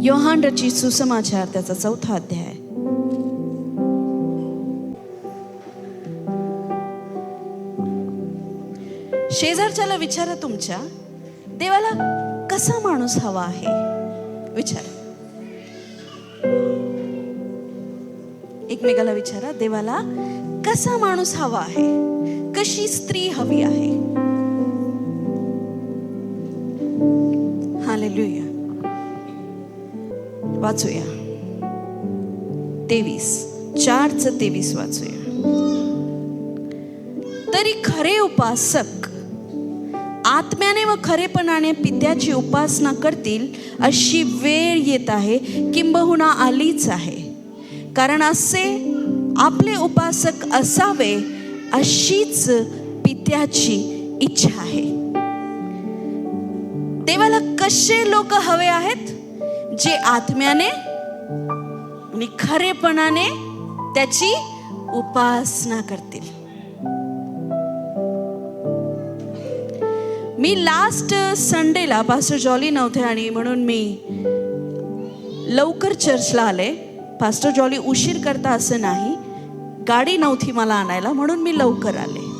योहान रचित सुसमाचार त्याचा 4था अध्याय. शेजारच्याला विचारा, तुमच्या देवाला कसा माणूस हवा आहे. विचारा, एकमेकाला विचारा, देवाला कसा माणूस हवा आहे, कशी स्त्री हवी आहे. हालेलुया. वाचूया 4:23 वाचूया. तरी खरे उपासक आत्म्याने व खरेपणाने पित्याची उपासना करतील अशी वेळ येत आहे, किंबहुना आलीच आहे. कारण असे आपले उपासक असावे अशीच पित्याची इच्छा आहे. देवाला कसे लोक हवे आहेत, जे आत्म्याने आणि खरेपणाने त्याची उपासना करतील. मी लास्ट संडेला पास्टर जॉली नव्हते आणि म्हणून मी लवकर चर्चला आले. पास्टर जॉली उशीर करता असं नाही, गाडी नव्हती मला आणायला म्हणून मी लवकर आले.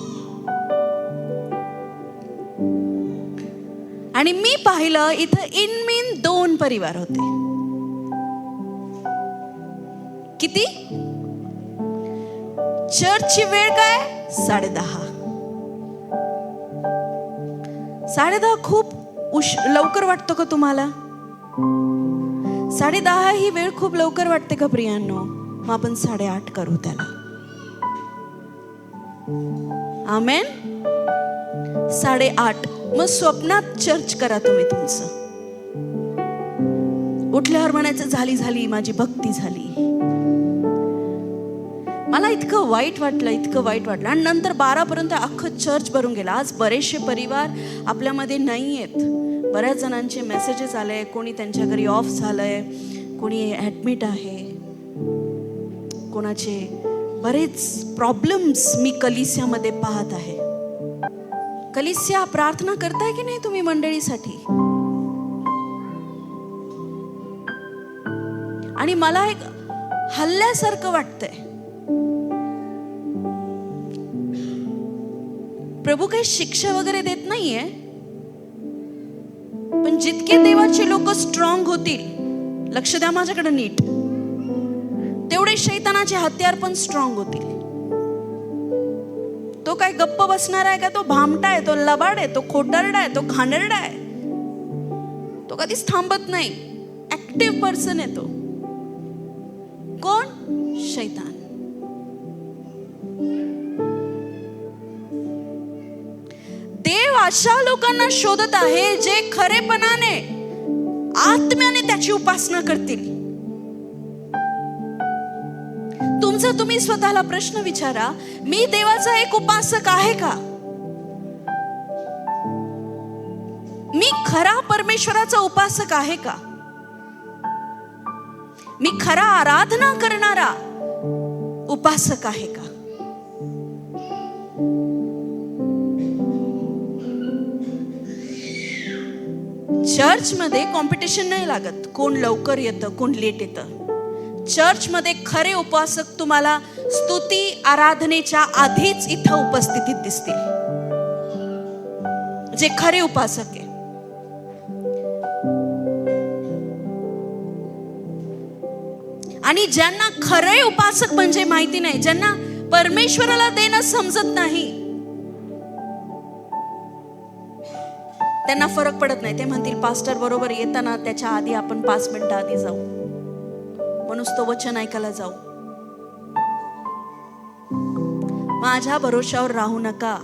आणि मी पाहिलं इथं इनमीन 2 परिवार होते. किती? चर्चची वेळ काय? 10:30. 10:30 खूप लवकर वाटतो का तुम्हाला? 10:30 ही वेळ खूप लवकर वाटते का प्रियांनो? मग आपण 8:30 करू त्याला. आमेन. 8:30. मग स्वप्नात चर्च करा तुम्ही तुमचं. उठल्यावर म्हणायचं झाली माझी भक्ती झाली. मला इतकं वाईट वाटलं आणि नंतर 12 पर्यंत अख्खं चर्च भरून गेला. आज बरेचसे परिवार आपल्यामध्ये नाही आहेत. बऱ्याच जणांचे मेसेजेस आले, कोणी त्यांच्या घरी ऑफ झालंय, कोणी ऍडमिट आहे, कोणाचे बरेच प्रॉब्लेम्स मी कलिसियामध्ये पाहत आहे. कलिसिया प्रार्थना करताय की नाही तुम्ही मंडळीसाठी? आणि मला एक हल्ल्यासारखं वाटतंय. प्रभू काही शिक्षा वगैरे देत नाहीये, पण जितके देवाचे लोक स्ट्रॉंग होतील, लक्ष द्या माझ्याकडे नीट, तेवढे शैतानाचे हत्यार पण स्ट्रॉंग होतील. तो काय गप्प बसणार आहे का? तो भामटा आहे, तो लबाड आहे, तो खोटारडा आहे, तो घाणेरडा आहे. तो कधीच थांबत नाही. ऍक्टिव्ह पर्सन आहे तो. कोण? शैतान. देव अशा लोकांना शोधत आहे जे खरेपणाने आत्म्याने त्याची उपासना करतील. तुम्ही स्वतःला प्रश्न विचारा, मी देवाचा एक उपासक आहे का? मी खरा परमेश्वराचा उपासक आहे का? मी खरा आराधना करणारा उपासक आहे का? चर्च मध्ये कॉम्पिटिशन नाही लागत, कोण लवकर येतं कोण लेट येतं. चर्च मध्ये खरे उपासक तुम्हाला स्तुती आराधनेच्या आधीच इथं उपस्थितीत दिसतील, जे खरे उपासक आहे. आणि ज्यांना खरे उपासक म्हणजे माहिती नाही, ज्यांना परमेश्वराला देणं समजत नाही, त्यांना फरक पडत नाही. ते म्हणतील पास्टर बरोबर येताना त्याच्या आधी आपण 5 मिनिटं आधी जाऊ, म्हणून तो वचन ऐकायला जाऊ. माझ्या भरोशावर राहू नका.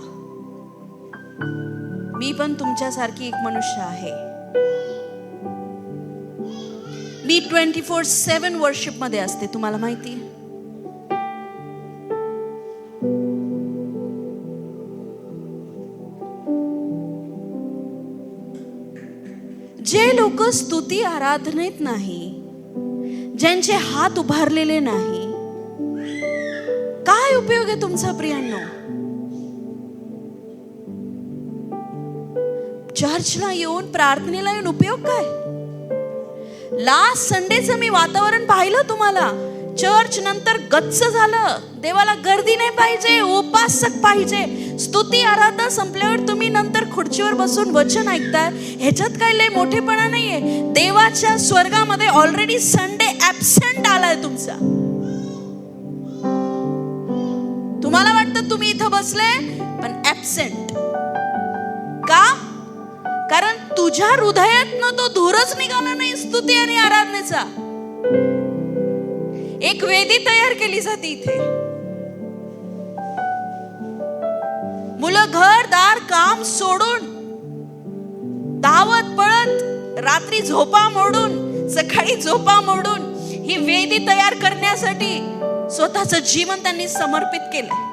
मी पण तुमच्यासारखी एक मनुष्य आहे. मी 24/7 वर्शिप मध्ये असते, तुम्हाला माहिती. जे लोक स्तुती आराधनेत नाही, ज्यांचे हात उभारलेले नाही, काय उपयोग आहे तुमचा प्रियांनो? चर्चला येऊन प्रार्थनेला येऊन उपयोग काय? लास्ट संडेचं मी वातावरण पाहिलं तुम्हाला. चर्च नंतर गच्च झालं. देवाला गर्दी नाही पाहिजे, उपासक पाहिजे. स्तुती आराधना संपल्यावर तुम्ही नंतर खुर्चीवर बसून वचन ऐकताय, ह्याच्यात काय लय मोठेपणा नाहीये. देवाच्या स्वर्गामध्ये ऑलरेडी संडे ऍब्सेंट आलाय तुमचा. तुम्हाला वाटतं तुम्ही इथं बसले पण ऍब्सेंट का? कारण तुझ्या हृदयातनं तो धूरच निघाला नाही स्तुती आणि आराधनेचा. एक वेदी तयार केली जाते इथे. मुलं घर दार काम सोडून धावत पळत रात्री झोपा मोडून सकाळी झोपा मोडून ही वेदी तयार करण्यासाठी स्वतःचं जीवन त्यांनी समर्पित केलंय.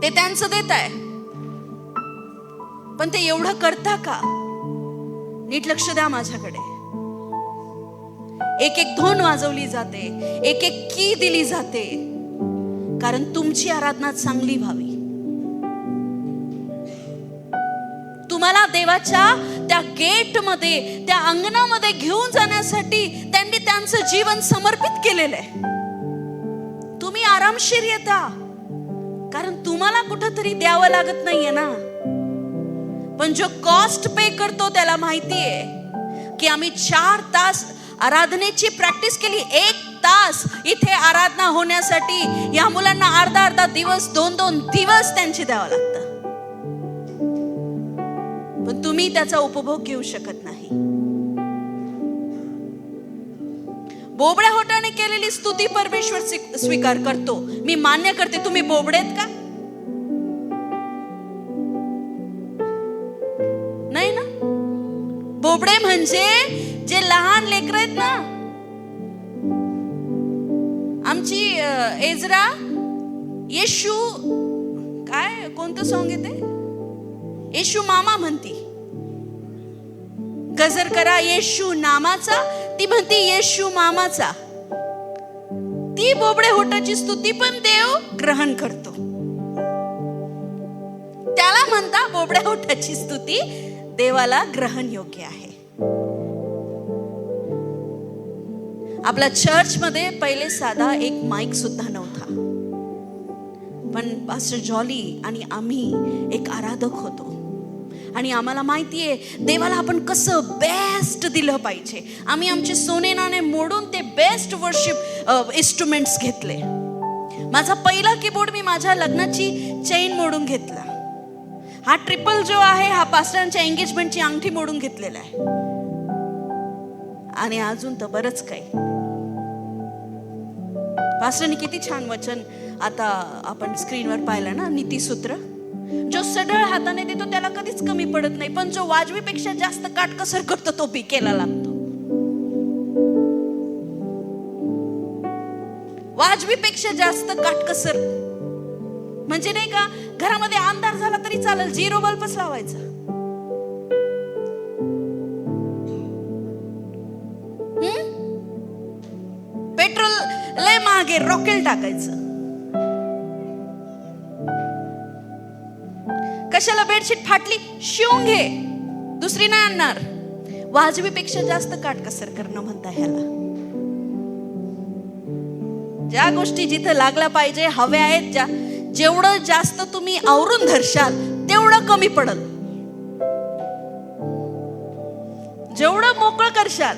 ते त्यांचं देत आहे, पण ते एवढं करता का? नीट लक्ष द्या माझ्याकडे. एक एक धोन वाजवली जाते, एक एक की दिली जाते, कारण तुमची आराधना चांगली व्हावी. तुम्हाला देवाच्या त्या गेट मध्ये, त्या अंगणामध्ये घेऊन जाण्यासाठी त्यांनी त्यांचं जीवन समर्पित केलेलं आहे. तुम्ही आरामशीर येता, कारण तुम्हाला कुठंतरी द्यावं लागत नाहीये ना. पण जो कॉस्ट पे करतो त्याला माहितीये की आम्ही 4 तास आराधनेची प्रॅक्टिस केली. 1 तास इथे आराधना होण्यासाठी या मुलांना अर्धा दिवस 2 दिवस त्यांची द्यावं लागतं. पण तुम्ही त्याचा उपभोग घेऊ शकत नाही. बोबड्या होटाने केलेली स्तुती परमेश्वर स्वीकार करतो. मी मान्य करते. तुम्ही बोबडेत का? नाही ना. बोबडे म्हणजे जे लहान लेकर आहेत ना. आमची एजरा येशू, काय कोणतं सॉंग येते, येशू मामा म्हणती. गजर करा येशू नामाचा, ती म्हणती येशू मामाचा. ती बोबडे होटाची स्तुती पण देव ग्रहण करतो. त्याला म्हणता बोबड्या होटाची स्तुती देवाला ग्रहण योग्य आहे. आपल्या चर्च मध्ये पहिले साधा एक माईक सुद्धा नव्हता, पण पास्टर जॉली आणि आम्ही एक आराधक होतो आणि आम्हाला माहितीये देवाला आपण कसं बेस्ट दिलं पाहिजे. आम्ही आमचे सोने नाणे मोडून ते बेस्ट वर्शिप इन्स्ट्रुमेंट्स घेतले. माझा पहिला कीबोर्ड मी माझ्या लग्नाची चेन मोडून घेतला. हा ट्रिपल जो आहे हा पास्टरांच्या एंगेजमेंटची अंगठी मोडून घेतलेला आहे. आणि अजून तर बरंच काही. पास्टरनी किती छान वचन आता आपण स्क्रीनवर पाहिलं ना, नीतिसूत्र. जो सढळ हाताने देतो त्याला कधीच कमी पडत नाही, पण जो वाजवीपेक्षा जास्त काटकसर करतो तो भिकेला लागतो. वाजवीपेक्षा जास्त काटकसर म्हणजे नाही का, घरामध्ये अंधार झाला तरी चालेल, 0 बल्बच लावायचा. पेट्रोल लय महागे, रॉकेल टाकायचं. कशाला बेडशीट फाटली, शिवून घे, दुसरी नाही आणणार. वाजवीपेक्षा जास्त काटकसर करणं म्हणता ह्याला. ज्या गोष्टी जिथं लागल्या पाहिजे हव्या आहेत, जेवढं जास्त तुम्ही आवरून धरशाल तेवढं कमी पडल. जेवढं मोकळं करशाल.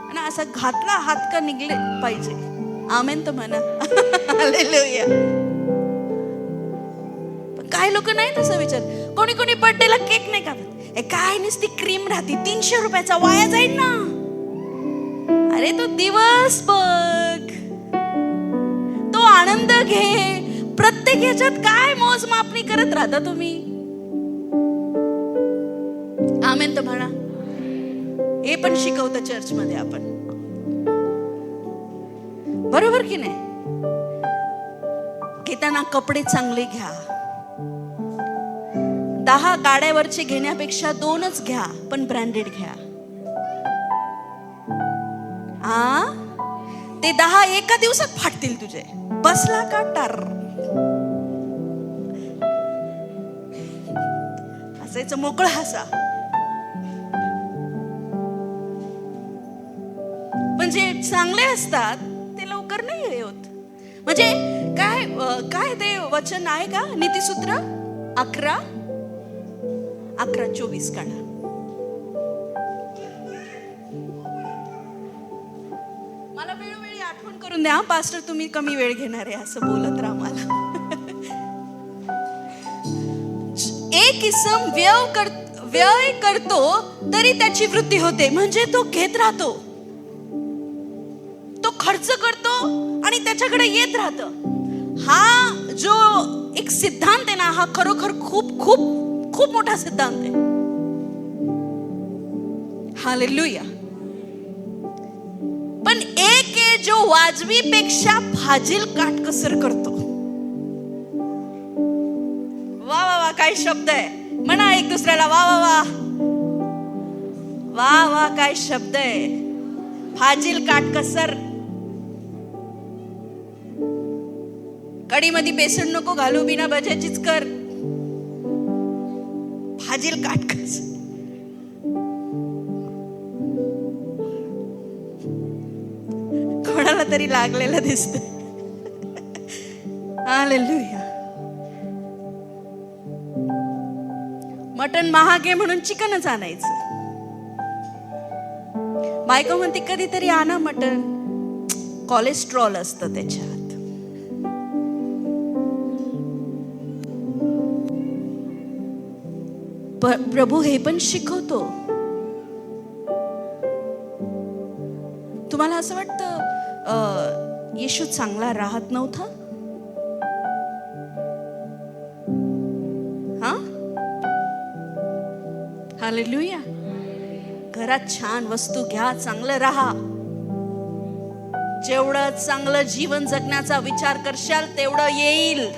आणि असा घातला हात का निघले पाहिजे. आमेन तर म्हणा. हालेलुया. पण काही लोक नाही तसं विचार. कोणी कोणी बर्थडेला केक नाही कापत. काय नुसती क्रीम राहते, 300 रुपयाचा वाया जाईल ना. अरे तो दिवस बघ, तो आनंद घे. प्रत्येक ह्याच्यात काय मोजमापणी करत राहता तुम्ही. आमेन तर म्हणा. हे पण शिकवतं चर्च मध्ये आपण, बरोबर की नाही. घेताना कपडे चांगले घ्या. 10 गाड्यावरचे घेण्यापेक्षा 2च घ्या, पण ब्रँडेड घ्या. ते 10 एका दिवसात फाटतील तुझे. बसला का टार. असं हसायचं, मोकळं हसा. पण जे चांगले असतात ते लवकर नाही होत. म्हणजे काय काय ते वचन आहे का, नीतिसूत्र 11:24 काढा. मला वेळोवेळी आठवण करून द्या पास्टर, तुम्ही कमी वेळ घेणार आहे असं बोलत राहा मला. एक इसम व्यय करतो तरी त्याची वृद्धी होते. म्हणजे तो घेत राहतो, तो खर्च करतो आणि त्याच्याकडे येत राहतं. हा जो एक सिद्धांत आहे ना, हा खरोखर खूप खूप खूप मोठा सिद्धांत आहे. हालेलुया. पण एक आहे जो वाजवी पेक्षा फाजील काटकसर करतो. वा वा वा, काय शब्द आहे. म्हणा एक दुसऱ्याला वा वा वा वा वा, काय शब्द आहे. फाजील काटकसर. कढी मध्ये बेसन नको घालू, बिना भज्याचीच कर. फाजील काटकसर. कोणाला तरी लागलेलं दिसतंय. हालेलुया. मटण महाग आहे म्हणून चिकनच आणायचं. बायको म्हणते कधीतरी आणा मटण, कोलेस्ट्रॉल असतं त्याच्यात. प्रभू हे पण शिकवतो. तुम्हाला असं वाटतं येशू चांगला राहत नव्हता? हा, हालेलुया. घरात छान वस्तू घ्या, चांगलं राहा. जेवढं चांगलं जीवन जगण्याचा विचार करशाल तेवढं येईल.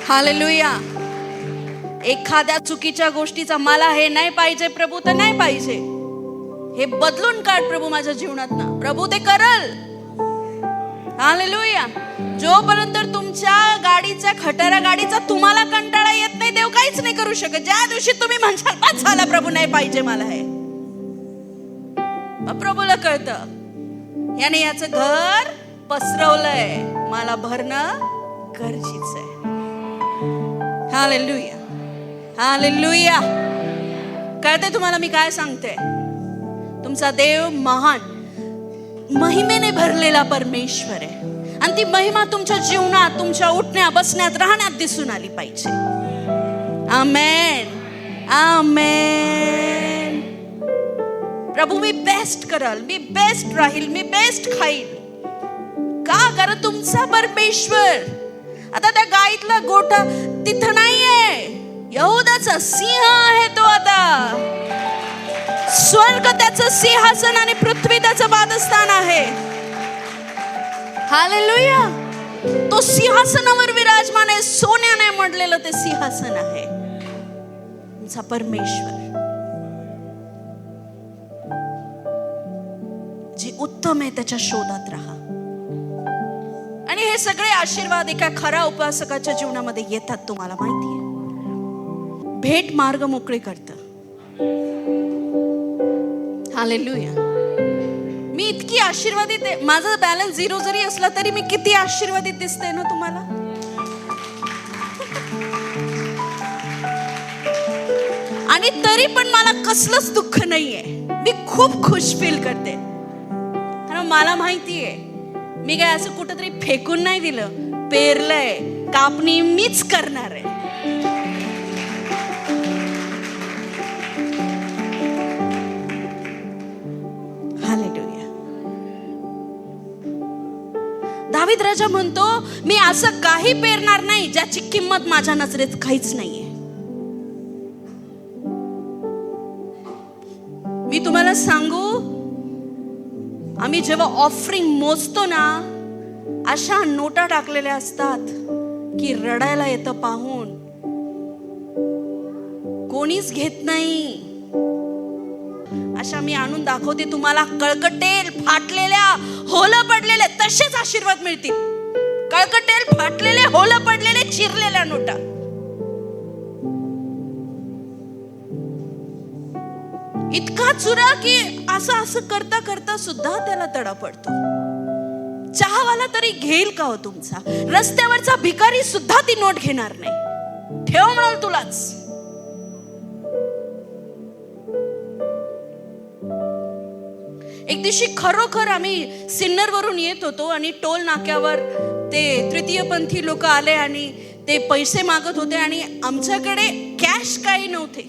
हालेलुया. एखाद्या चुकीच्या गोष्टीचा मला हे नाही पाहिजे प्रभू तर नाही पाहिजे, हे बदलून काढ प्रभू माझ्या जीवनात ना. प्रभू ते करल. हालेलुया. जोपर्यंत तुमच्या गाडीचा, खटारा गाडीचा तुम्हाला कंटाळा येत नाही, देव काहीच नाही करू शकत. ज्या दिवशी तुम्ही म्हणशाल बस झाला प्रभू, नाही पाहिजे मला हे, प्रभूला कळतं याने याचं घर पसरवलंय, मला भरणं गरजेचं आहे. हालेलुया. हालेलुया. कळते तुम्हाला मी काय सांगते? तुमचा देव महान, महिमेने भरलेला परमेश्वर आहे. आणि ती महिमा तुमच्या जीवनात, तुमच्या उठण्या बसण्यात राहण्यात दिसून आली पाहिजे. आमेन. आमेन. प्रभू मी बेस्ट करल, मी बेस्ट राहील, मी बेस्ट खाईल. का? कारण तुमचा परमेश्वर. आता त्या गाईतला गोठा तिथं नाहीये, यहूदाचा सिंह आहे तो. आता स्वर्ग त्याचं सिंहासन आणि पृथ्वी त्याचं पादस्थान आहे. हालेलुया. तो सिंहासनावर विराजमान आहे, सोन्याने मढलेलं ते सिंहासन आहे तुमचा परमेश्वर. जे उत्तम आहे त्याच्या शोधात राहा. आणि हे सगळे आशीर्वाद एका खऱ्या उपासकाच्या जीवनामध्ये येतात. तुम्हाला माहिती आहे, भेट मार्ग मोकळे करतं. हालेलुया. मी इतकी आशीर्वादित आहे. माझा बॅलन्स 0 जरी असला तरी मी किती आशीर्वादित दिसते ना तुम्हाला. आणि तरी पण मला कसलंच दुःख नाहीये. मी खूप खुश फील करते. कारण मला माहितीये मी काय असं कुठंतरी फेकून नाही दिलं, पेरलंय, कापणी मीच करणार आहे. हालेलुया. दावीद राजा म्हणतो मी असं काही पेरणार नाही ज्याची किंमत माझ्या नजरेत काहीच नाहीये. मी तुम्हाला सांगू, आम्ही जेव्हा ऑफरिंग मोजतो ना, अशा नोटा टाकलेल्या असतात की रडायला येतं पाहून. कोणीच घेत नाही. अशा मी आणून दाखवते तुम्हाला. कळकटेल, फाटलेल्या, होलं पडलेले तसेच आशीर्वाद मिळतील. कळकटेल, फाटलेले, होल पडलेले, चिरलेल्या नोटा. इतका चुरा की असं करता करता सुद्धा त्याला तडा पडतो. चहावाला तरी घेईल का हो तुमचा? रस्त्यावरचा भिकारी सुद्धा ती नोट घेणार नाही. ठेव म्हणाल तुलाच. एक दिवशी खरोखर आम्ही सिन्नर वरून येत होतो आणि टोल नाक्यावर ते तृतीयपंथी लोक आले आणि ते पैसे मागत होते आणि आमच्याकडे कॅश काही नव्हते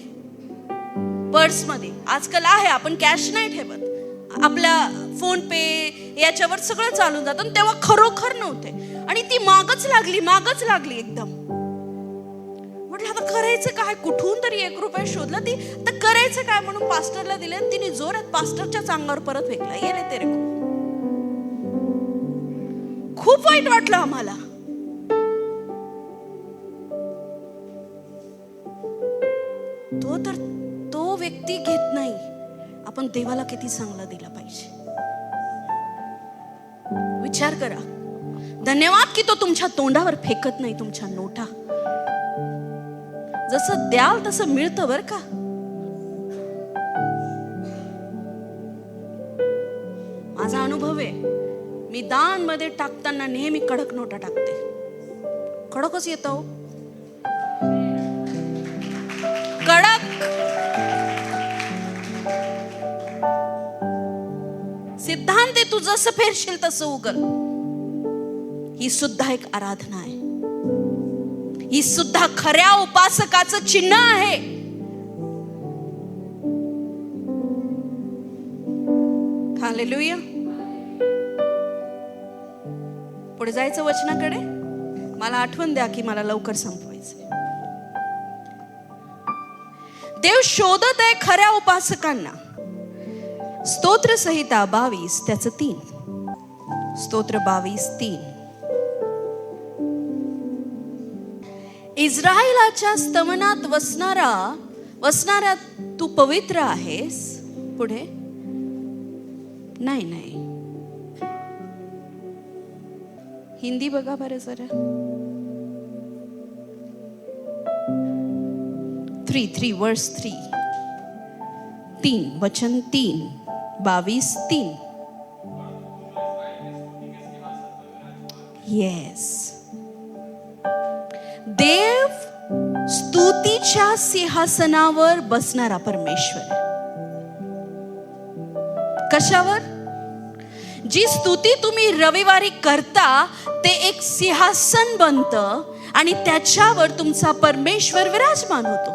पर्समध्ये. आजकाल आहे, आपण कॅश नाही ठेवत, आपल्या फोन पे याच्यावर सगळं चालून जातं. तेव्हा खरोखर नव्हते आणि ती मागच लागली एकदम. म्हटलं आता करायचं काय? कुठून तरी 1 रुपया शोधला. ती तर करायचं काय म्हणून पास्टरला दिले आणि तिने जोरात पास्टरच्या अंगावर परत फेकला. येले तेरे को. खूप वाईट वाटलं आम्हाला. तो व्यक्ती घेत नाही, आपण देवाला किती चांगला दिला पाहिजे. विचार करा. धन्यवाद की तो तुमच्या तोंडावर फेकत नाही तुमच्या नोटा. जसं द्याल तसं मिळतं बर का. माझा अनुभव आहे, मी दान मध्ये टाकताना नेहमी कडक नोटा टाकते. कडकच येतो, कडक. सिद्धांत तू जसं फेरशील तसं उगल. ही सुद्धा एक आराधना आहे. ही सुद्धा खऱ्या उपासकाचं चिन्ह आहे. हालेलुया. पुढे जायचं वचनाकडे. मला आठवण द्या की मला लवकर संपवायचं. देव शोधत आहे खऱ्या उपासकांना. स्तोत्र संहिता 22 त्याचं 3. स्तोत्र 22:3. इस्रायलाच्या स्तवनात वसणाऱ्या तू पवित्र आहेस. पुढे नाही, हिंदी बघा बरं जरा. 3 वर्स 3 वचन 3 22:3. येस. देव स्तुतीच्या सिंहासनावर बसणारा परमेश्वर. कशावर? जी स्तुती तुम्ही रविवारी करता ते एक सिंहासन बनतं आणि त्याच्यावर तुमचा परमेश्वर विराजमान होतो.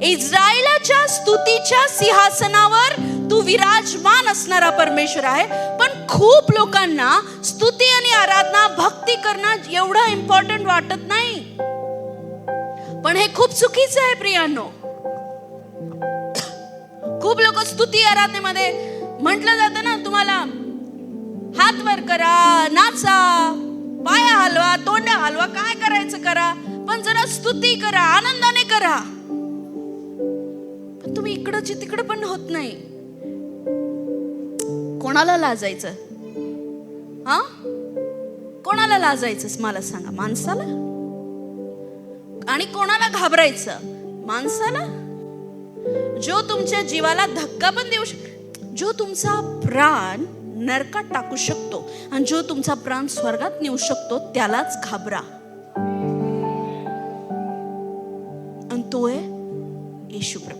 इस्रायलाच्या स्तुतीच्या सिंहासनावर तू विराजमान असणारा परमेश्वर आहे. पण खूप लोकांना स्तुती आणि आराधना, भक्ती करणं एवढं इम्पॉर्टंट वाटत नाही. पण हे खूप चुकीचं आहे प्रियांनो. खूप लोक स्तुती आराधनेमध्ये म्हटलं जातं ना, तुम्हाला हात वर करा, नाचा, पाया हलवा, तोंड हलवा, काय करायचं करा, पण जरा स्तुती करा, आनंदाने करा. पण तुम्ही इकडची तिकडे पण होत नाही. कोणाला लाजायचं? कोणाला लाजायचं मला सांगा? माणसाला. आणि कोणाला घाबरायचं? माणसाला. जो तुमच्या जीवाला धक्का पण देऊ शकतो, जो तुमचा प्राण नरकात टाकू शकतो आणि जो तुमचा प्राण स्वर्गात नेऊ शकतो, त्यालाच घाबरा. आणि तो आहे येशू प्रभू.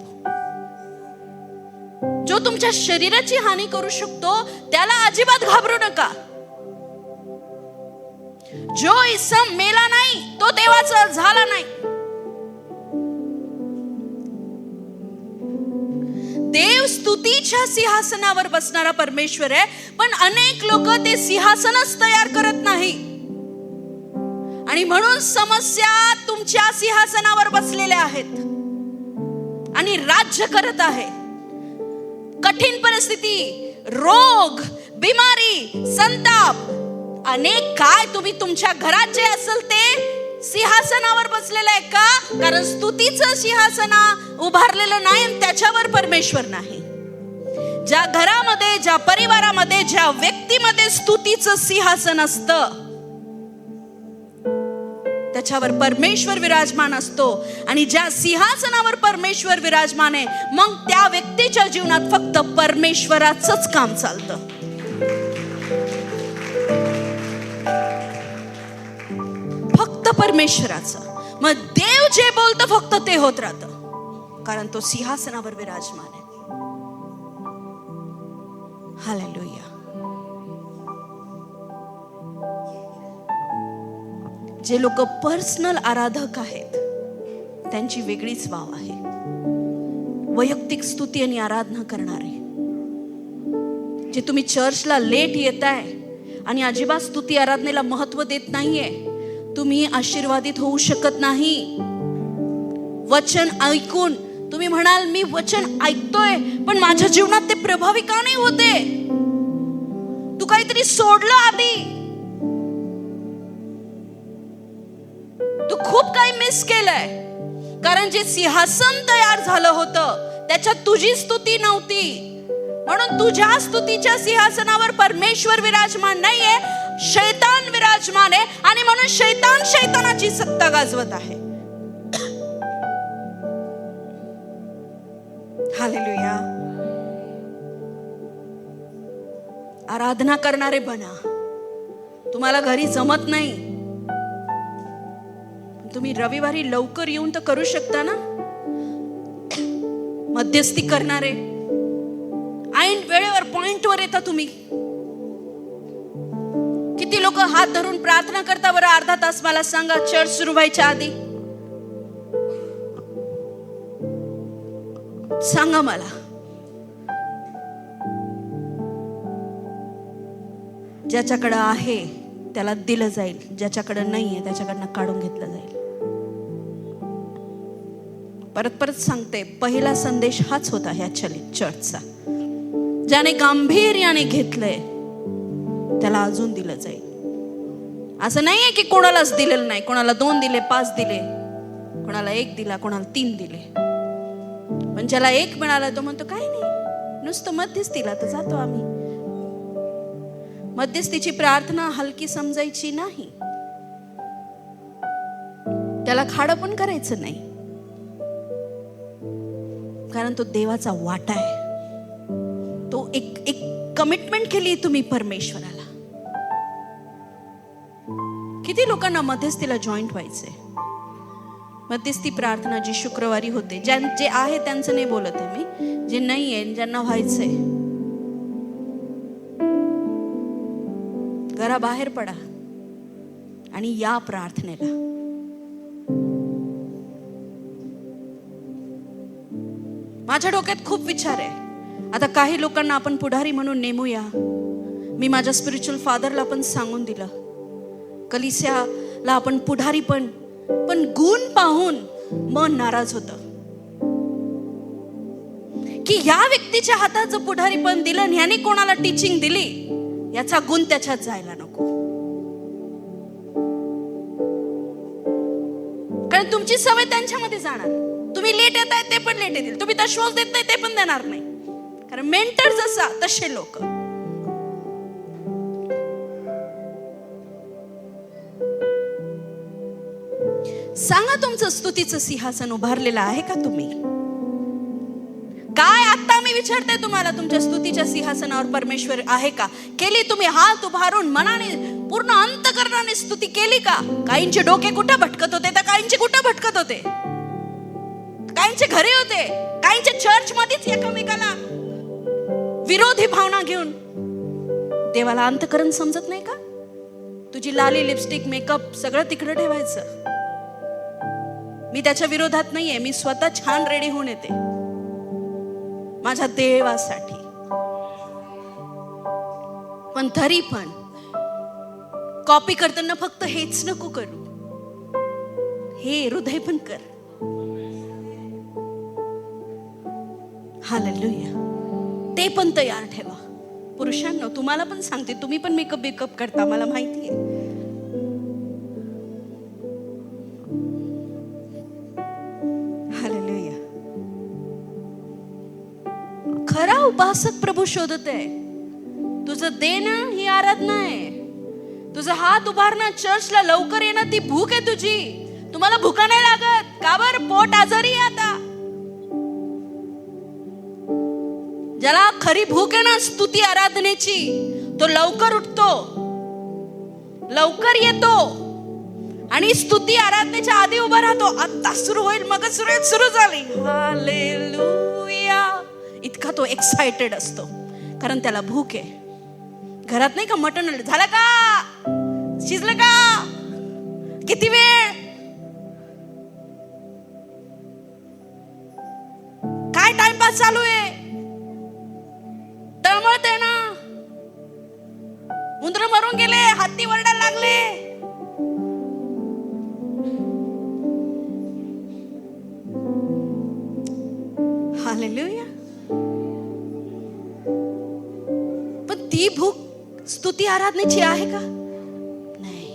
जो तुमच्या शरीराची हानी करू शकतो त्याला अजिबात घाबरू नका. जो इसम मेला नाही तो देवाचा झाला नाही. देव स्तुतीच्या सिंहासनावर बसणारा परमेश्वर आहे. पण अनेक लोक ते सिंहासनच तयार करत नाही आणि म्हणून समस्या तुमच्या सिंहासनावर बसलेल्या आहेत आणि राज्य करत आहे. कठीण परिस्थिती, रोग, बिमारी, संताप, अनेक काय तुम्ही तुमच्या घरात जे असेल ते सिंहासनावर बसलेलं आहे का? कारण स्तुतीचं सिंहासन उभारलेलं नाही आणि त्याच्यावर परमेश्वर नाही. ज्या घरामध्ये, ज्या परिवारामध्ये, ज्या व्यक्तीमध्ये स्तुतीचं सिंहासन असतं त्याच्यावर परमेश्वर विराजमान असतो. आणि ज्या सिंहासनावर परमेश्वर विराजमान आहे, मग त्या व्यक्तीच्या जीवनात फक्त परमेश्वराचंच काम चालतं. फक्त परमेश्वराचं. मग देव जे बोलतं फक्त ते होत राहतं, कारण तो सिंहासनावर विराजमान आहे. हालेलुया. जे लोक पर्सनल आराधक आहेत त्यांची वेगळीच वाव आहे. वैयक्तिक स्तुती आणि आराधना करणारे, जे तुम्ही चर्चला लेट येताय आणि अजिबात स्तुती आराधनेला महत्व देत नाहीये, तुम्ही आशीर्वादित होऊ शकत नाही. वचन ऐकून तुम्ही म्हणाल मी वचन ऐकतोय पण माझ्या जीवनात ते प्रभावी का नाही होते? तू काहीतरी सोडलं आधी, तू खूप काही मिस केलंय. कारण जे सिंहासन तयार झालं होतं त्याच्यात तुझी स्तुती नव्हती. म्हणून तुझ्या स्तुतीच्या सिंहासनावर परमेश्वर विराजमान नाहीये, शैतान विराजमान आहे. आणि म्हणून शैतान शैतानाची सत्ता गाजवत आहे. हालेलुया. आराधना करणारे बना. तुम्हाला घरी जमत नाही, तुम्ही रविवारी लवकर येऊन तर करू शकता ना. मध्यस्थी करणारे, ऐन वेळेवर पॉइंटवर येता तुम्ही. किती लोक हात धरून प्रार्थना करता बरं अर्धा तास? मला सांगा, चर्च सुरू व्हायच्या आधी सांगा मला. ज्याच्याकडे आहे त्याला दिलं जाईल, ज्याच्याकडे नाहीये त्याच्याकडनं काढून घेतलं जाईल. परत परत सांगते, पहिला संदेश हाच होता ह्या चर्चचा. ज्याने गांभीर्याने घेतलंय त्याला अजून दिलं जाईल. असं नाहीये की कोणालाच दिलेलं नाही. कोणाला 2 दिले, 5 दिले, कोणाला 1 दिला, कोणाला 3 दिले. पण ज्याला 1 मिळाला तो म्हणतो काय नाही, नुसतं मध्यस्थीला तर जातो आम्ही. मध्यस्थीची प्रार्थना हलकी समजायची नाही. त्याला खाडं पण करायचं नाही, कारण तो देवाचा वाटा आहे. तो एक कमिटमेंट केली तुम्ही परमेश्वराला. किती लोकांना मध्यस्थीला जॉईंट व्हायचंय? मध्यस्थी प्रार्थना जी शुक्रवारी होते, जे आहे त्यांचं नाही बोलत आहे मी, जे नाही आहे ज्यांना व्हायचंय, घराबाहेर पडा आणि या प्रार्थनेला. माझ्या डोक्यात खूप विचार आहे. आता काही लोकांना आपण पुढारी म्हणून नेमूया. मी माझ्या स्पिरिच्युअल फादरला पण सांगून दिलं, कलिसियाला आपण पुढारी पण गुण पाहून मन नाराज होतं की या व्यक्तीच्या हातात जर पुढारी पण दिलं आणि ह्याने कोणाला टीचिंग दिली, याचा गुण त्याच्यात जायला नको. कारण तुमची सवय त्यांच्यामध्ये जाणार. तुम्ही लेट येत आहे ते पण लेट येतील, तुम्ही दशवास देत नाही ते पण देणार नाही. कारण मेंटर जसा तसे लोक. सांगा, तुमचं स्तुतीचं सिंहासन उभारलेलं आहे का तुम्ही? काय आता मी विचारते तुम्हाला, तुमच्या स्तुतीच्या सिंहासनावर परमेश्वर आहे का? केली तुम्ही हात उभारून मनाने पूर्ण अंतःकरणाने स्तुती केली का? काहींचे डोके कुठं भटकत होते तर काहींचे कुठं भटकत होते. काहींचे घरी होते, काहींचे चर्च मध्येच एकमेकाला विरोधी भावना घेऊन. देवाला अंतःकरण समजत नाही का? तुझी लाली, लिपस्टिक, मेकअप सगळं तिकडे ठेवायचं. मी त्याच्या विरोधात नाहीये, मी स्वतः छान रेडी होऊन येते माझ्या देवासाठी. पण तरी पण कॉपी करताना फक्त हेच नको करू, हे हृदय पण कर. हालेलुया. ते पण तयार ठेवा. पुरुषांनो, तुम्हाला पण सांगते, तुम्ही पण मेकअप करता, मला माहिती आहे. हालेलुया. खरा उपासक प्रभू शोधत आहे. तुझं देणं ही आराधना आहे. तुझा हात उभारणं, चर्चला लवकर येणं, ती भूक आहे तुझी. तुम्हाला भूका नाही लागत का? बरं पोट आजारी आहे आता. ज्याला खरी भूक आहे ना स्तुती आराधनेची, तो लवकर उठतो, लवकर येतो आणि स्तुती आराधनेच्या आधी उभा राहतो. आता सुरू होईल, मग सुरू झाली, हालेलुया, इतका तो एक्साइटेड असतो, कारण त्याला भूक आहे. घरात नाही का मटण झालं का, शिजलं का, किती वेळ, काय टाइमपास चालू आहे, तळमळते ना, उंदर मरून गेले, हत्ती वरडायला लागले. हालेलुया. पण ती भूक स्तुती आराधनेची आहे का? नाही.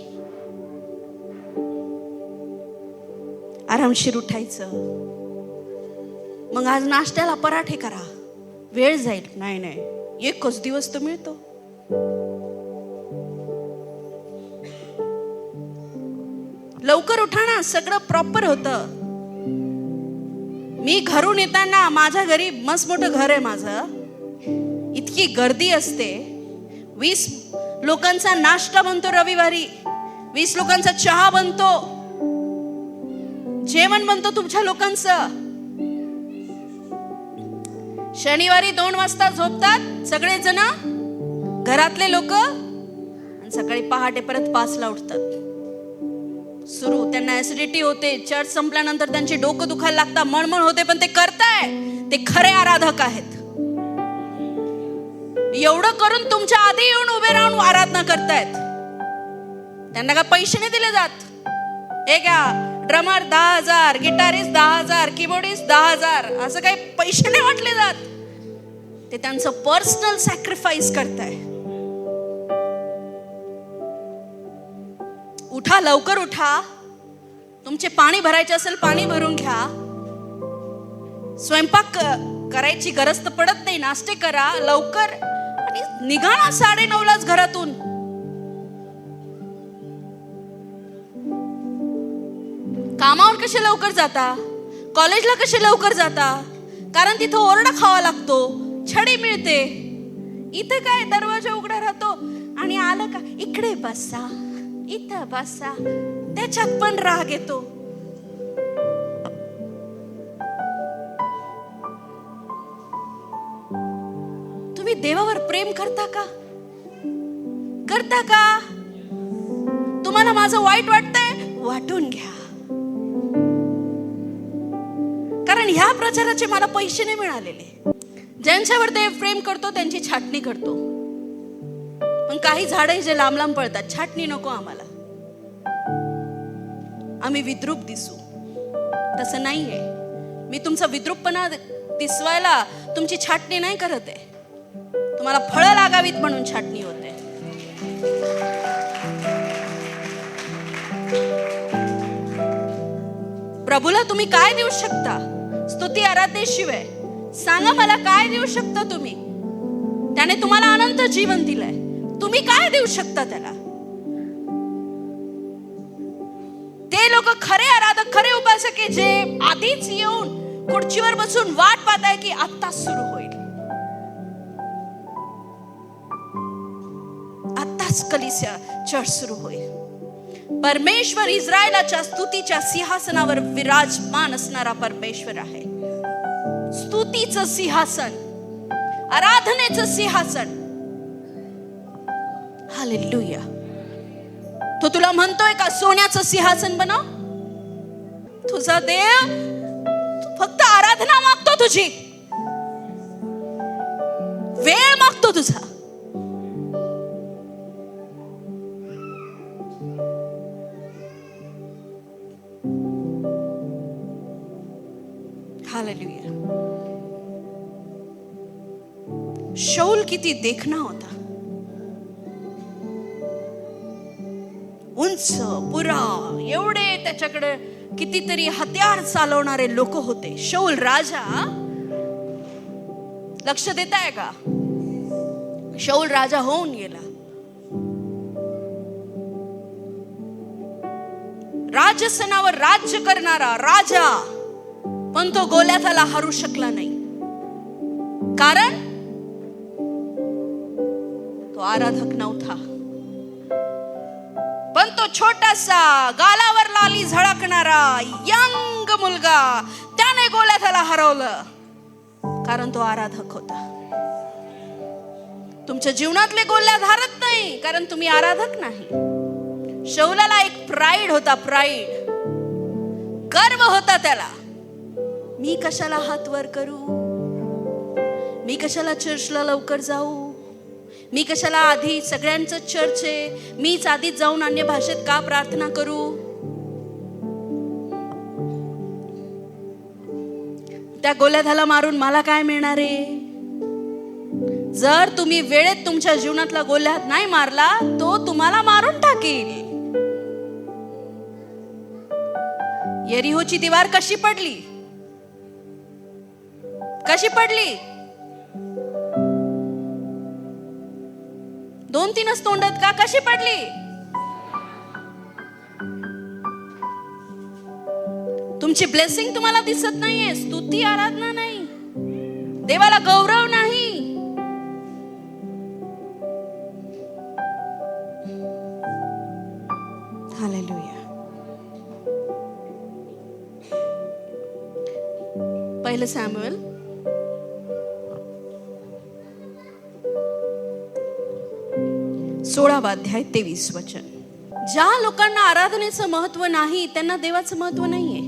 आरामशीर उठायचं, मग आज नाश्त्याला पराठे करा, वेळ जाईल. नाही, एकच दिवस तो मिळतो. लवकर उठा ना, सगळं प्रॉपर होतं. मी घरून येताना, माझ्या घरी मस्त मोठं घर आहे माझं, इतकी गर्दी असते. 20 लोकांचा नाश्ता बनतो रविवारी, 20 लोकांचा चहा बनतो, जेवण बनतो तुमच्या लोकांचं. शनिवारी 2 वाजता झोपतात सगळे जण, घरातले लोक, आणि सकाळी पहाटे परत 5ला उठतात. सुरू, त्यांना ऍसिडिटी होते, चर्च संपल्यानंतर त्यांचे डोकं दुखायला लागतात, मळमळ होते, पण ते करताय, ते खरे आराधक आहेत. एवढं करून तुमच्या आधी येऊन उभे राहून आराधना करतायत. त्यांना का पैसे नाही दिले जात? हे घ्या, ड्रमर 10,000, गिटारिस्ट 10,000, कीबोर्डिस्ट 10,000, असं काही पैसे नाही वाटले जात. ते त्यांचं पर्सनल सॅक्रिफाईस करताय. उठा, लवकर उठा. तुमचे पाणी भरायचे असेल पाणी भरून घ्या. स्वयंपाक करायची गरज तर पडत नाही, नाश्ते करा लवकर आणि निघा ना 9:30लाच घरातून. कामावर कसे लवकर जाता, कॉलेजला कसे लवकर जाता, कारण तिथं ओरडा खावा लागतो, छडी मिळते. इथे काय दरवाजा उघडा राहतो आणि आलं का इकडे बसा, इथं बसा, त्याच्यात पण राग येतो. तुम्ही देवावर प्रेम करता का? करता का? तुम्हाला माझं वाईट वाटतंय, वाटून घ्या, कारण ह्या प्रचाराचे मला पैसे नाही मिळालेले. ज्यांच्यावर देव प्रेम करतो त्यांची छाटणी करतो. पण काही झाडं जे लांब लांब पळतात, छाटणी नको आम्हाला, आम्ही विद्रूप दिसू. तसं नाहीये. मी तुमचा विद्रूपपणा दिसवायला तुमची छाटणी नाही करत आहे, तुम्हाला फळं लागावीत म्हणून छाटणी होते. प्रभूला तुम्ही काय देऊ शकता? स्तुती आराधनेशिवाय सांगा मला, काय देऊ शकता तुम्ही? त्याने तुम्हाला अनंत जीवन दिलंय, तुम्ही काय देऊ शकता त्याला? ते लोक खरे आराधक, खरे उपासक आहे, जे आधीच येऊन खुर्चीवर बसून वाट पाहताय की आत्ताच सुरू होईल, आत्ताच कलीसिया चर्च सुरू होईल. परमेश्वर इस्रायलाच्या स्तुतीच्या सिंहासनावर विराजमान असणारा परमेश्वर आहे. स्तुतीचं सिंहासन, आराधनेचं सिंहासन. हालेलुया. तो तुला म्हणतोय का सोन्याचं सिंहासन बनव? तुझा देव फक्त आराधना मागतो, तुझी वेळ मागतो तुझा. हालेलुया. शौल किती देखणा होता, उंच पुरा, एवढे त्याच्याकडे कितीतरी हत्यार चालवणारे लोक होते. शौल राजा, लक्ष देताय का? शौल राजा होऊन गेला. राजसनावर राज्य करणारा राजा, पण तो गोल्याथाला हरू शकला नाही, कारण तो आराधक नव्हता. पण तो छोटासा गालावर लाली झळकणारा यंग मुलगा, त्याने गोल्याथाला हरवलं, कारण तो आराधक होता. तुमच्या जीवनातले गोल्यात हरत नाही, कारण तुम्ही आराधक नाही. शौलाला एक प्राईड होता, प्राईड, गर्व होता त्याला. मी कशाला हात वर करू, मी कशाला चर्चला लवकर जाऊ, मी कशाला आधी सगळ्यांचं चर्च आहे, मीच आधीच जाऊन अन्य भाषेत का प्रार्थना करू. त्या गोल्याथाला मारून मला काय मिळणार आहे. जर तुम्ही वेळेत तुमच्या जीवनातला गोल्यात नाही मारला, तो तुम्हाला मारून टाकेल. यरीहोची दीवार कशी पडली, कशी पडली. 2-3च तोंडात का, कशी पडली. तुमची ब्लेसिंग तुम्हाला दिसत नाहीये, स्तुती आराधना नाही, देवाला गौरव नाही. हालेलुया. पहिलं सॅम्युएल 16वा अध्याय 23 वचन. ज्या लोकांना आराधनेचं महत्व नाही, त्यांना देवाचं महत्व नाहीये.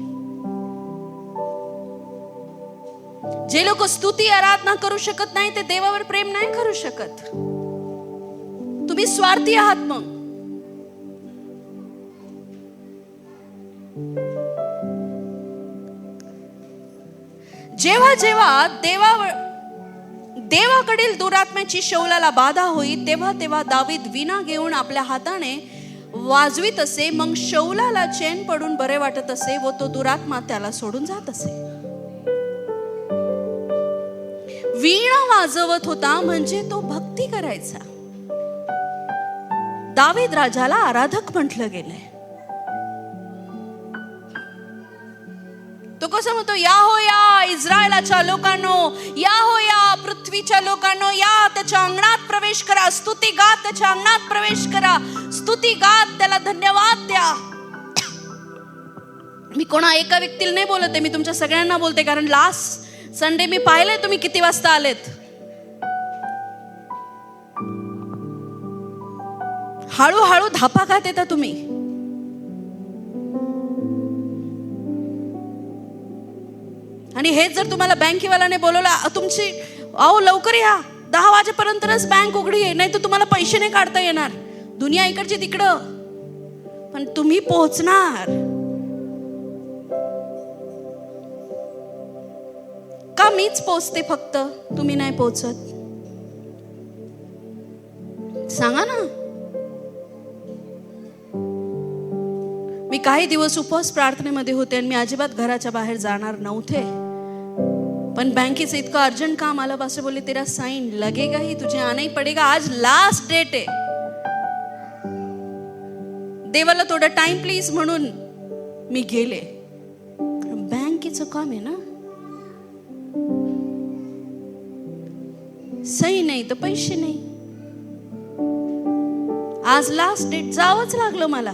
जे लोक स्तुती आराधना करू शकत नाही, ते देवावर प्रेम नाही करू शकत. तुम्ही स्वार्थी आहात. मग जेव्हा जेव्हा देवाकडील दुरात्म्याची शौलाला बाधा होई, तेव्हा तेव्हा दावीद वीणा घेऊन आपल्या हाताने वाजवीत असे. मग शौलाला चैन पडून बरे वाटत असे व तो दुरात्मा त्याला सोडून जात असे. वीणा वाजवत होता म्हणजे तो भक्ती करायचा. दावीद राजाला आराधक म्हटलं गेलंय. तो कसं म्हणतो, या हो या इस्रायलाच्या लोकांनो, या हो या पृथ्वीच्या लोकांनो, या त्याच्या अंगणात प्रवेश करा, स्तुती गात त्याच्या अंगणात प्रवेश करा, स्तुती गात त्याला धन्यवाद द्या. मी कोणा एका व्यक्तीला नाही बोलत आहे, मी तुमच्या सगळ्यांना बोलते, कारण लास्ट संडे मी पाहिलंय तुम्ही किती वाजता आलेत. हळूहळू धापा खात येता तुम्ही. आणि हेच जर तुम्हाला बँकेवाल्याने बोलवलं, तुमची अहो लवकर या, 10 वाजेपर्यंतच बँक उघडी आहे, नाही तर तुम्हाला पैसे नाही काढता येणार. दुनिया इकडची तिकडं, पण तुम्ही पोहोचणार का. मीच पोहोचते फक्त, तुम्ही नाही पोहोचत. सांगा ना. मी काही दिवस उपवास प्रार्थनेमध्ये होते आणि मी अजिबात घराच्या बाहेर जाणार नव्हते. पण बँकेचं इतकं अर्जंट काम आलं, पासे बोलले तेरा साइन लगेगा ही, तुझे आना ही पडेगा, आज लास्ट डेट आहे. देवाला थोडा टाइम प्लीज म्हणून मी गेले. बँकेचं काम आहे ना, सही नाही तर पैसे नाही. आज लास्ट डेट, जावंच लागलं मला.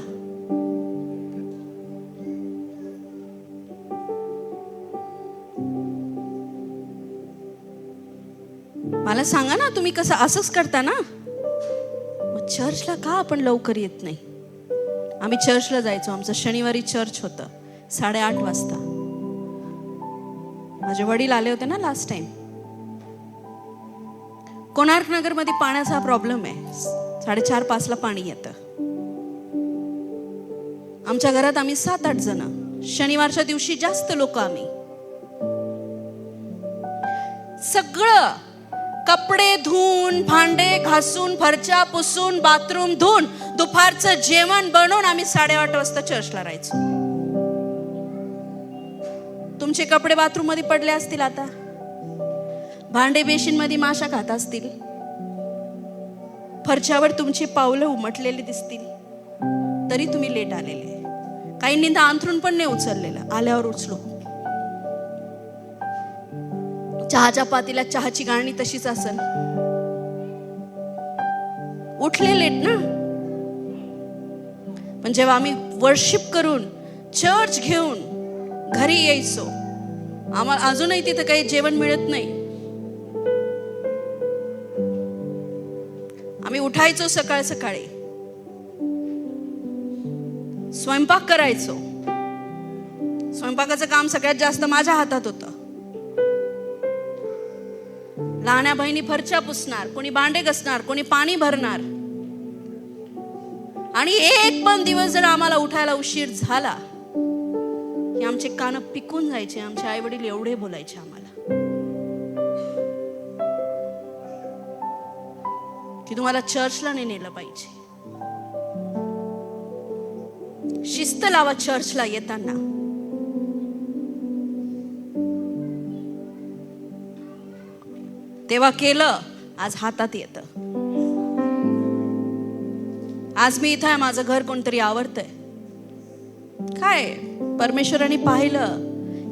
मला सांगा ना, तुम्ही कसं असंच करता ना. मग चर्चला का आपण लवकर येत नाही. आम्ही चर्चला जायचो, आमचं शनिवारी चर्च होतं 8:30 वाजता. माझे वडील आले होते ना लास्ट टाइम. कोणार्क नगर मध्ये पाण्याचा प्रॉब्लेम आहे, 4:30-5 पाणी येतं. आमच्या घरात आम्ही 7-8 जण, शनिवारच्या दिवशी जास्त लोक. आम्ही सगळं कपडे धुवून, भांडे घासून, फरच्या पुसून, बाथरूम धुवून, दुपारचं जेवण बनवून आम्ही 8:30 वाजता चर्चला राहायचो. तुमचे कपडे बाथरूम मध्ये पडले असतील, आता भांडे बेसिन मध्ये माशा खात असतील, फरच्यावर तुमची पावलं उमटलेली दिसतील, तरी तुम्ही लेट आलेले. काहींनी तर अंथरूण पण नाही उचललेलं, आल्यावर उचलो. चहाच्या पातीला चहाची गाळणी तशीच असेल. उठलेलेत ना. पण जेव्हा आम्ही वर्शिप करून चर्च घेऊन घरी यायचो, आम्हाला अजूनही तिथं काही जेवण मिळत नाही. आम्ही उठायचो सकाळ सकाळी, स्वयंपाक करायचो. स्वयंपाकाचं काम सगळ्यात जास्त माझ्या हातात होतं. लहान्या बहिणी फरच्या पुसणार, कोणी भांडे घासणार, कोणी पाणी भरणार. आणि एक पण दिवस जर आम्हाला उठायला उशीर झाला की आमचे कान पिकून जायचे. आमचे आई वडील एवढे बोलायचे आम्हाला की तुम्हाला चर्चला नाही नेलं पाहिजे. शिस्त लावा चर्चला येताना. तेव्हा केलं, आज हातात येतं. आज मी इथं आहे, माझं घर कोणतरी आवडतंय. काय परमेश्वराने पाहिलं,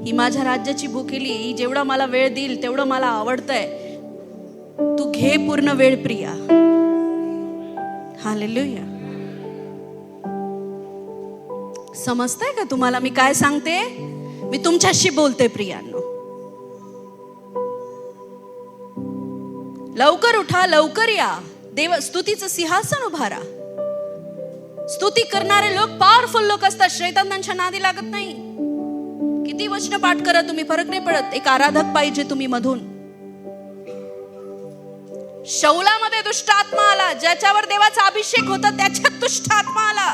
ही माझ्या राज्याची भुकेली, ही जेवढा मला वेळ देईल तेवढं मला आवडतंय. तू घे पूर्ण वेळ प्रिया. हालेलुया. समजतंय का तुम्हाला मी काय सांगते? मी तुमच्याशी बोलते प्रियांनो. लवकर उठा, लवकर या. देव स्तुतीचं सिंहासन उभारा. स्तुती करणारे लोक पॉवरफुल लोक असतात. शैतान त्यांच्या नादी लागत नाही. किती वचन पाठ करा तुम्ही, फरक नाही पडत. एक आराधक पाहिजे तुम्ही मधून. शौलामध्ये दुष्ट आत्मा आला. ज्याच्यावर देवाचा अभिषेक होता त्याच्यात दुष्ट आत्मा आला.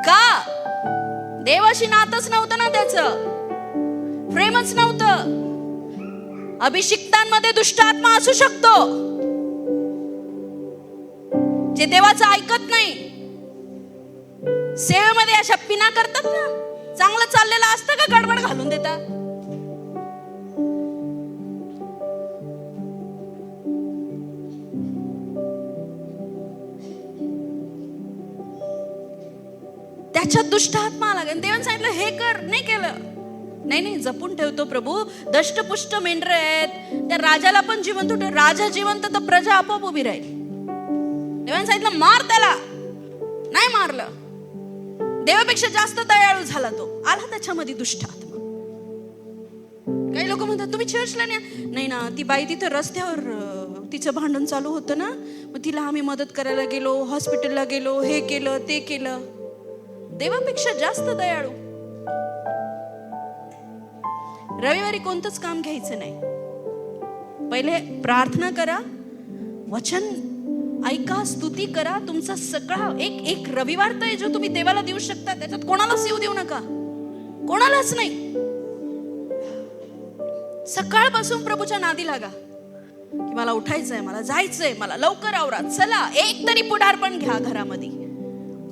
का? देवाशी नातच नव्हतं ना, त्याचं प्रेमच नव्हतं. अभिषिक्तांमध्ये दुष्ट आत्मा असू शकतो, जे देवाचं ऐकत नाही. सेवेमध्ये अशा पिना करतात ना, चांगलं चाललेलं असतं का गडबड घालून देतात. त्याच्यात दुष्ट आत्मा आला. देवाने सांगितलं हे कर, नाही केलं. नाही, जपून ठेवतो प्रभू. दष्टपुष्ट मेंढरे आहेत, त्या राजाला पण जिवंत ठेव. राजा जिवंत तर प्रजा आपोआप उभी राहील. देवाने सांगितलं मार त्याला, नाही मारलं. देवापेक्षा जास्त दयाळू झाला तो. आला त्याच्यामध्ये दुष्ट आत्मा. काही लोक म्हणतात तुम्ही चर्चला नाही ना. ती बाई तिथं रस्त्यावर तिचं भांडण चालू होतं ना, मग तिला आम्ही मदत करायला गेलो, हॉस्पिटलला गेलो, हे केलं ते केलं. देवापेक्षा जास्त दयाळू. रविवारी कोणतंच काम घ्यायचं नाही. पहिले प्रार्थना करा, वचन ऐका, स्तुती करा. तुमचा सगळा एक रविवार तर जो तुम्ही देवाला देऊ शकता, त्याच्यात कोणालाच येऊ देऊ नका, कोणालाच नाही. सकाळपासून प्रभूच्या नादी लागा की मला उठायचंय, मला जायचंय, मला लवकर आवरा. चला, एक तरी पुढारपण घ्या घरामध्ये.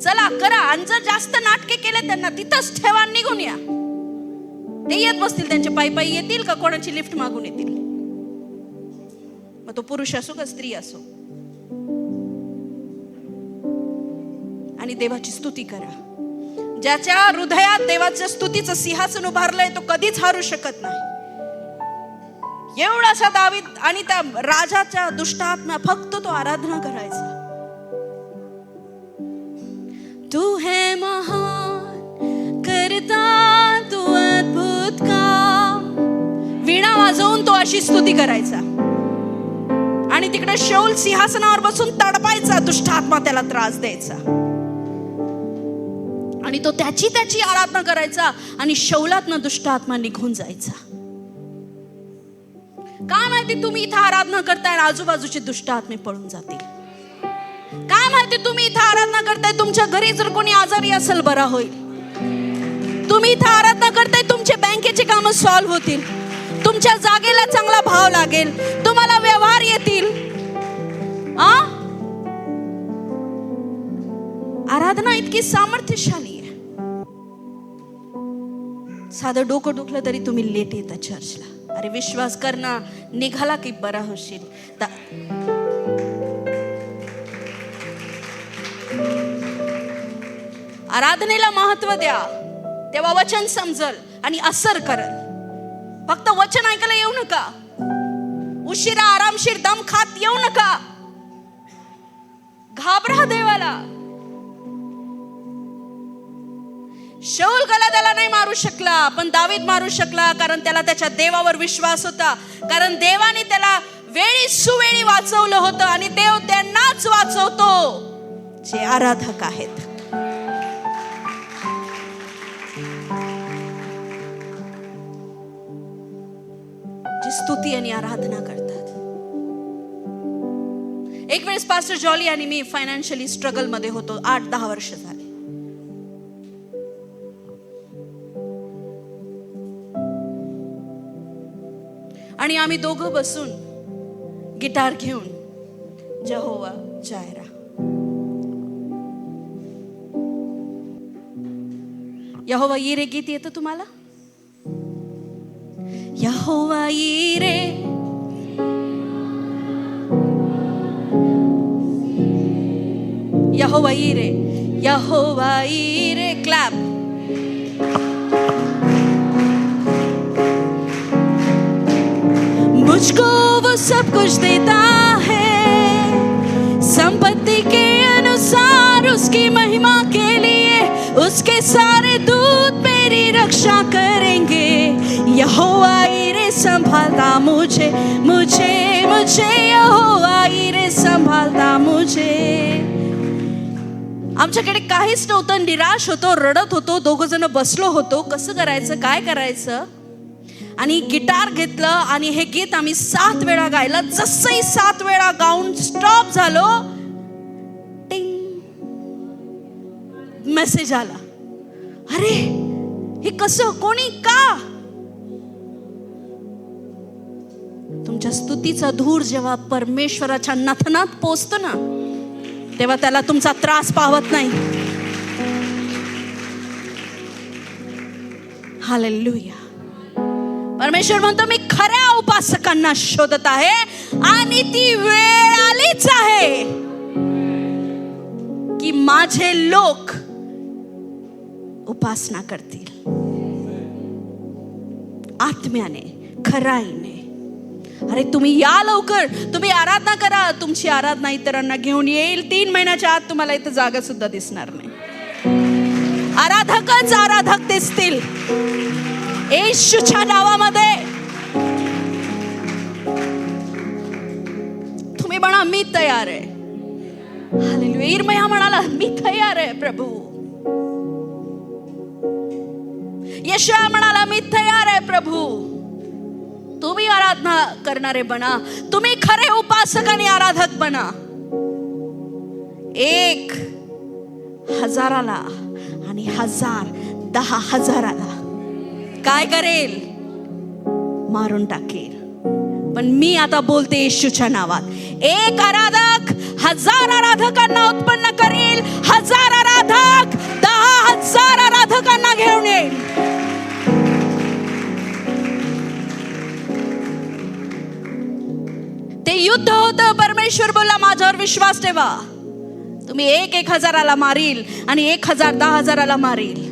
चला करा. आणि जर जास्त नाटके केले त्यांना तिथंच ठेवा, निघून या. ते येत बसतील, त्यांचे पायी येतील का कोणाची लिफ्ट मागून येतील. मग तो पुरुष असो का स्त्री असो. आणि देवाची स्तुती करा. ज्याच्या हृदयात देवाच्या स्तुतीचं सिंहासन उभारलंय तो कधीच हारू शकत नाही. एवढासा दावीद आणि त्या राजाच्या दुष्ट आत्मा, फक्त तो आराधना करायचा. तू है महान करता, तू अद्भुत काम. वीणा वाजवून तो अशी स्तुती करायचा. आणि तिकडे शौल सिंहासनावर बसून तडपायचा. दुष्ट आत्मा त्याला त्रास द्यायचा आणि तो त्याची आराधना करायचा. आणि शौलातनं दुष्ट आत्मा निघून जायचा. काय माहिती तुम्ही इथं आराधना करताय, आजूबाजूचे दुष्ट आत्मे पळून जातील. काय माहिती तुम्ही इथं आराधना करताय, तुमच्या घरी जर कोणी आजारी असेल बरा होईल. तुम्ही इथं आराधना करताय, तुमचे बँकेचे काम सॉल्व्ह होतील. तुमच्या जागेला चांगला भाव लागेल, तुम्हाला व्यवहार येतील. आराधना इतकी सामर्थ्यशाली आहे. साधं डोकं दुखलं तरी तुम्ही लेट येता चर्चला. अरे विश्वास कर ना, निघाला की बरा होशील. आराधनेला महत्व द्या. तेव्हा वचन समजल आणि असर करल. फक्त वचन ऐकायला येऊ नका, उशिरा आरामशीर दम खात येऊ नका. घाबरा देवाला. शाऊल गलाद्याला नाही मारू शकला, पण दावीद मारू शकला, कारण त्याला त्याच्या देवावर विश्वास होता. कारण देवाने त्याला वेळी सुवेळी वाचवलं होतं आणि देव त्यांनाच वाचवतो जे आराधक आहेत. जे स्तुती आणि आराधना करतात. एक वेळेस पास्टर जॉली आणि मी फायनान्शियली स्ट्रगल मध्ये होतो. 8-10 वर्ष झाले. आणि आम्ही दोघं बसून गिटार घेऊन यहोवा जायरा, यहोवा यिरे गीत येतं तुम्हाला? यहोवा यिरे, यहोवा यिरे, यहोवा यिरे. क्लॅप. मुझको वो सब कुछ देता है संपत्ति के अनुसार, उसकी महिमा के लिए उसके सारे दूत मेरी रक्षा करेंगे. यहोवा यिरे संभालता मुझे, मुझे, मुझे. यहोवा यिरे संभालता मुझे. आमच्याकडे काहीच नव्हतं, निराश होतो, रडत होतो, दोघं जण बसलो होतो. कसं करायचं, काय करायचं? आणि गिटार घेतलं आणि हे गीत आम्ही 7 वेळा गायलं. जसंही 7 वेळा गाऊन स्टॉप झालो, टिंग, मेसेज आला. अरे हे कसं, कोणी, का? तुमच्या स्तुतीचा धूर जेव्हा परमेश्वराच्या नथनात पोचतो ना, तेव्हा त्याला तुमचा त्रास पावत नाही. हालेलुया. परमेश्वर म्हणतो, मी खऱ्या उपासकांना शोधत आहे आणि ती वेळ आलीच आहे की माझे लोक उपासना करतील आत्म्याने, खराईने. अरे तुम्ही या लवकर, तुम्ही आराधना करा. तुमची आराधना इतरांना घेऊन येईल. 3 महिन्याच्या आत तुम्हाला इथं जागा सुद्धा दिसणार नाही. आराधकच आराधक दिसतील येशूच्या नावामध्ये. तुम्ही म्हणा, मी तयार आहे. हालेलुया. इर्मया म्हणाला, मी तयार आहे प्रभू. यशया म्हणाला, मी तयार आहे प्रभू. तुम्ही आराधना करणारे बना. तुम्ही खरे उपासक आणि आराधक बना. 1,000ला आणि 1000 10,000ला काय करेल? मारून टाकेल. पण मी आता बोलते येशूच्या नावात, 1 आराधक 1000 आराधकांना उत्पन्न करेल. 1000 आराधक 10,000 आराधकांना घेऊन येईल. ते युद्ध होतं. परमेश्वर बोलला, माझ्यावर विश्वास ठेवा. तुम्ही 1,000ला मारील आणि 1,000 10,000ला मारील.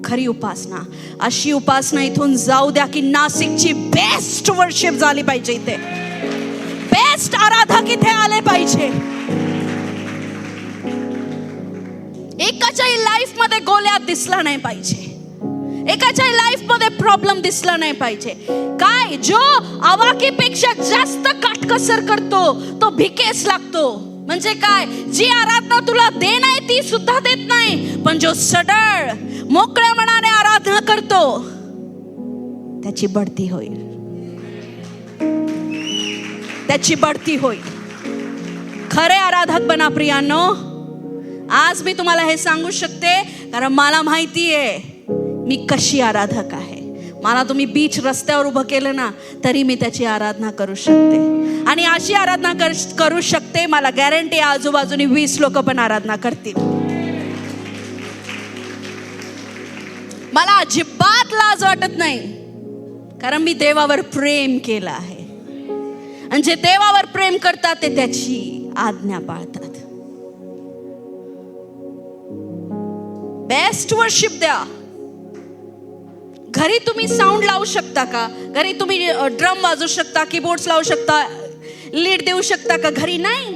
खरी उपासना, अशी उपासना इथून जाऊ द्या की नाशिकची बेस्ट वर्शिप झाली पाहिजे. इथे बेस्ट आराधक इथे आले पाहिजे. एकाच्याही लाईफ मध्ये गोल्यात दिसला नाही पाहिजे. एकाच्याही लाईफ मध्ये प्रॉब्लेम दिसला नाही पाहिजे. काय, जो आवाकीपेक्षा जास्त काटकसर करतो तो भिकेस लागतो. म्हणजे काय, जी आराधना तुला दे नाही ती सुद्धा देत नाही, पण जो सडळ मोकळ्या मनाने आराधना करतो त्याची बढती होईल. त्याची बढती होईल. खरे आराधक बना प्रियांनो. आज मी तुम्हाला हे सांगू शकते कारण मला माहिती आहे मी कशी आराधक आहे. मला तुम्ही बीच रस्त्यावर उभं केलं ना तरी मी त्याची आराधना करू शकते. आणि अशी आराधना करू शकते, मला गॅरंटी, आजूबाजूनी 20 लोक पण आराधना करतील. मला अजिबात लाज वाटत नाही कारण मी देवावर प्रेम केलं आहे. आणि जे देवावर प्रेम करतात ते त्याची आज्ञा पाळतात. बेस्ट वर्शिप द्या. घरी तुम्ही साऊंड लावू शकता का? घरी तुम्ही ड्रम वाजवू शकता, कीबोर्ड्स लावू शकता, लीड देऊ शकता का? घरी नाही.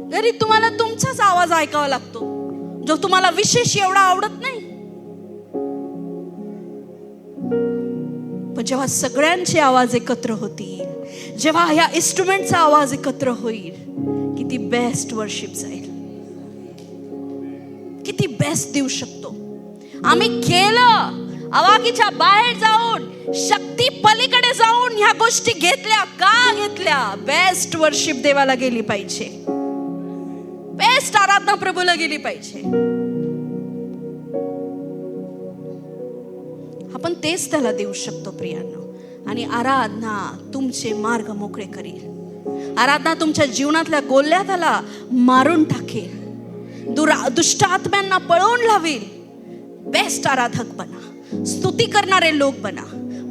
घरी तुम्हाला तुमचाच आवाज ऐकावा लागतो, जो तुम्हाला विशेष एवढा आवडत नाही. पण जेव्हा सगळ्यांचे आवाज एकत्र होतील, जेव्हा ह्या इन्स्ट्रुमेंटचा आवाज एकत्र होईल, किती बेस्ट वर्शिप जाईल, किती बेस्ट देऊ शकतो. आम्ही केलं, आवाकीच्या बाहेर जाऊन, शक्ती पलीकडे जाऊन ह्या गोष्टी घेतल्या. का घेतल्या? बेस्ट वर्शिप देवाला गेली पाहिजे, बेस्ट आराधना प्रभूला गेली पाहिजे. आपण तेच त्याला देऊ शकतो प्रियांनो. आणि आराधना तुमचे मार्ग मोकळे करील. आराधना तुमच्या जीवनातल्या गोल्या त्याला मारून टाकेल, दुष्ट आत्म्यांना पळवून लावेल. बेस्ट आराधक बना, स्तुती करणारे लोक बना.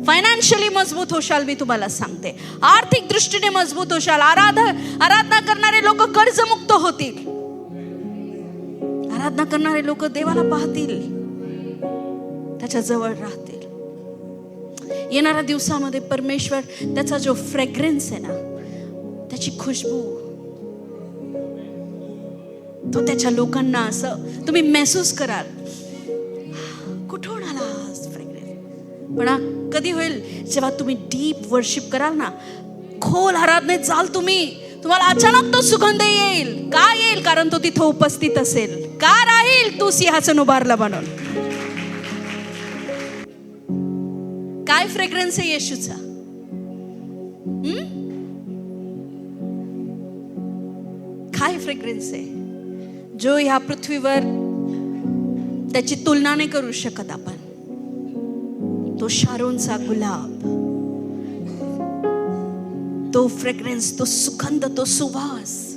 फायनान्शियली मजबूत होशाल, मी तुम्हाला सांगते. आर्थिक दृष्टीने मजबूत होशाल. आराधना करणारे लोक कर्जमुक्त होतील. आराधना करणारे लोक देवाला पाहतील, त्याच्या जवळ राहतील. येणाऱ्या दिवसामध्ये परमेश्वर त्याचा जो फ्रेग्रन्स आहे ना, त्याची खुशबू, तो त्याच्या लोकांना असं तुम्ही महसूस कराल, कुठून आला फ्रेग्रन्स. पण कधी होईल? जेव्हा तुम्ही डीप वर्शिप कराल ना, खोल आराधनेत जाल तुम्हाला अचानक तो सुगंध येईल. का येईल? कारण तो तिथं उपस्थित असेल. का राहील? तू सिंहासन उभारला म्हणून. काय फ्रेग्रन्स आहे येशूचा? काय फ्रेग्रन्स आहे जो ह्या पृथ्वीवर त्याची तुलना नाही करू शकत आपण. तो शारोनचा गुलाब, तो फ्रेग्रन्स, तो सुगंध, तो सुवास.